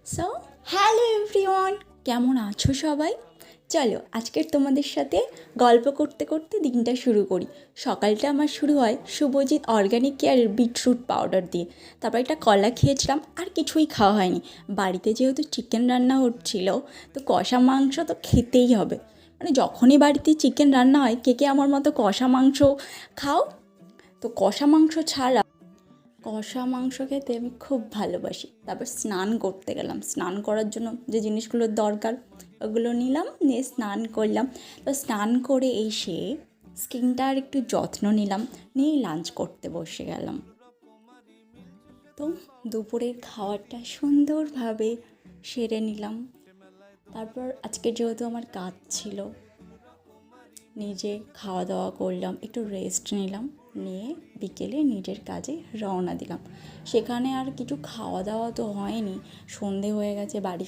So hello everyone, কেমন আছো সবাই? চলো আজকের তোমাদের সাথে গল্প করতে করতে দিনটা শুরু করি। সকালটা আমার শুরু হয় শুভজিৎ অর্গানিক কেয়ারের বিটরুট পাউডার দিয়ে। তারপর একটা কলা খেয়েছিলাম, আর কিছুই খাওয়া হয়নি। বাড়িতে যেহেতু চিকেন রান্না হচ্ছিল, তো কষা মাংস তো খেতেই হবে। মানে যখনই বাড়িতে চিকেন রান্না হয়, কে কে আমার মতো কষা মাংস খাও? তো কষা মাংস ছাড়া কষা মাংস খেতে আমি খুব ভালোবাসি। তারপর স্নান করতে গেলাম। স্নান করার জন্য যে জিনিসগুলোর দরকার ওগুলো নিলাম, নিয়ে স্নান করলাম। তো স্নান করে এসে স্কিনটার একটু যত্ন নিলাম, নিয়ে লাঞ্চ করতে বসে গেলাম। তো দুপুরের খাবারটা সুন্দরভাবে সেরে নিলাম। তারপর আজকে যেহেতু আমার কাজ ছিল, নিজে খাওয়া দাওয়া করলাম, একটু রেস্ট নিলাম, নিয়ে বিকেলে নিজের কাজে রওনা দিলাম। সেখানে আর কিছু খাওয়া দাওয়া তো হয়নি, সন্ধে হয়ে গেছে, বাড়ি